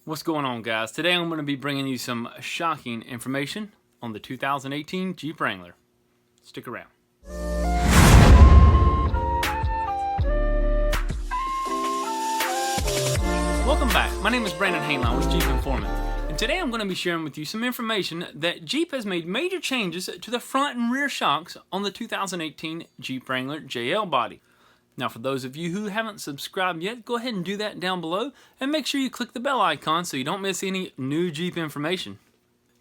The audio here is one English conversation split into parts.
What's going on, guys? Today I'm going to be bringing you some shocking information on the 2018 Jeep Wrangler. Stick around. Welcome back. My name is Brandon Haneline with Jeep Informant, and today I'm going to be sharing with you some information that Jeep has made major changes to the front and rear shocks on the 2018 Jeep Wrangler JL body. Now, for those of you who haven't subscribed yet, go ahead and do that down below and make sure you click the bell icon so you don't miss any new Jeep information.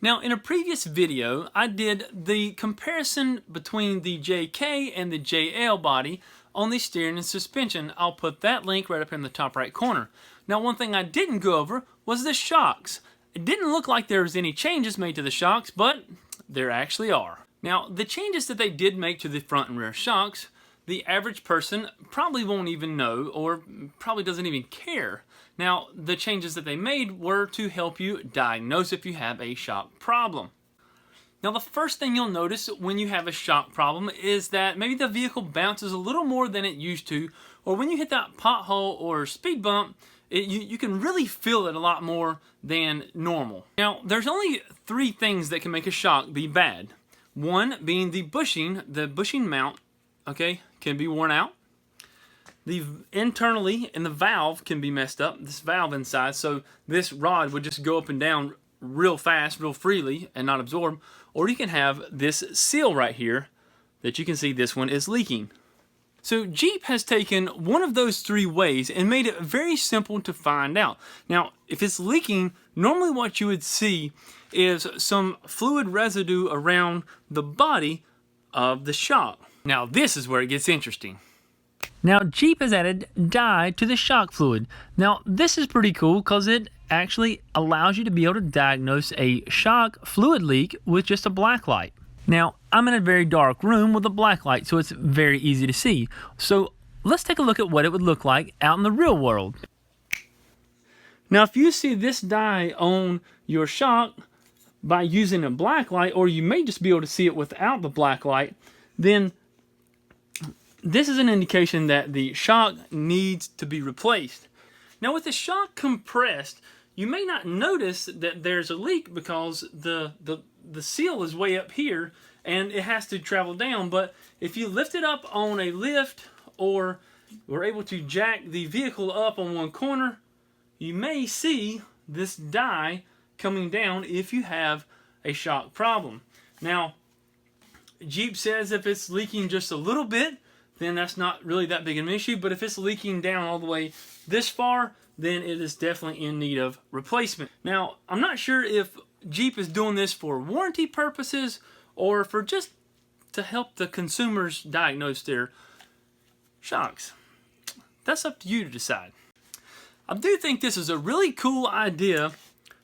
Now, in a previous video, I did the comparison between the JK and the JL body on the steering and suspension. I'll put that link right up in the top right corner. Now, one thing I didn't go over was the shocks. It didn't look like there was any changes made to the shocks, but there actually are. Now, the changes that they did make to the front and rear shocks, the average person probably won't even know or probably doesn't even care. Now, the changes that they made were to help you diagnose if you have a shock problem. Now, the first thing you'll notice when you have a shock problem is that maybe the vehicle bounces a little more than it used to, or when you hit that pothole or speed bump, you can really feel it a lot more than normal. Now, there's only three things that can make a shock be bad. One being the bushing mount, okay, can be worn out. Internally in the valve can be messed up, this valve inside, so this rod would just go up and down real fast, real freely, and not absorb. Or you can have this seal right here that you can see this one is leaking. So Jeep has taken one of those three ways and made it very simple to find out. Now, if it's leaking, normally what you would see is some fluid residue around the body of the shock. Now, this is where it gets interesting. Now, Jeep has added dye to the shock fluid. Now, this is pretty cool because it actually allows you to be able to diagnose a shock fluid leak with just a black light. Now, I'm in a very dark room with a black light, so it's very easy to see. So, let's take a look at what it would look like out in the real world. Now, if you see this dye on your shock by using a black light, or you may just be able to see it without the black light, then this is an indication that the shock needs to be replaced. Now, with the shock compressed, you may not notice that there's a leak because the seal is way up here and it has to travel down. But if you lift it up on a lift or we're able to jack the vehicle up on one corner, you may see this dye coming down if you have a shock problem. Now, Jeep says if it's leaking just a little bit, then that's not really that big of an issue. But if it's leaking down all the way this far, then it is definitely in need of replacement. Now, I'm not sure if Jeep is doing this for warranty purposes or for just to help the consumers diagnose their shocks. That's up to you to decide. I do think this is a really cool idea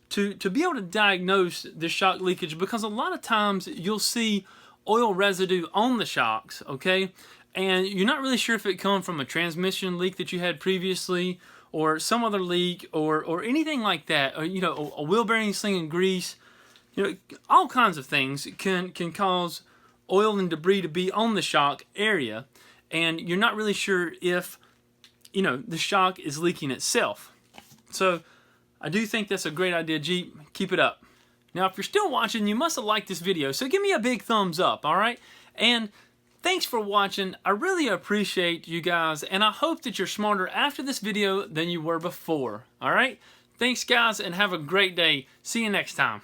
to be able to diagnose the shock leakage, because a lot of times you'll see oil residue on the shocks, okay? And you're not really sure if it comes from a transmission leak that you had previously or some other leak or anything like that. Or, you know, a wheel bearing slinging grease. You know, all kinds of things can cause oil and debris to be on the shock area. And you're not really sure if, you know, the shock is leaking itself. So I do think that's a great idea, Jeep. Keep it up. Now, if you're still watching, you must have liked this video, so give me a big thumbs up, all right? And thanks for watching. I really appreciate you guys, and I hope that you're smarter after this video than you were before, all right? Thanks, guys, and have a great day. See you next time.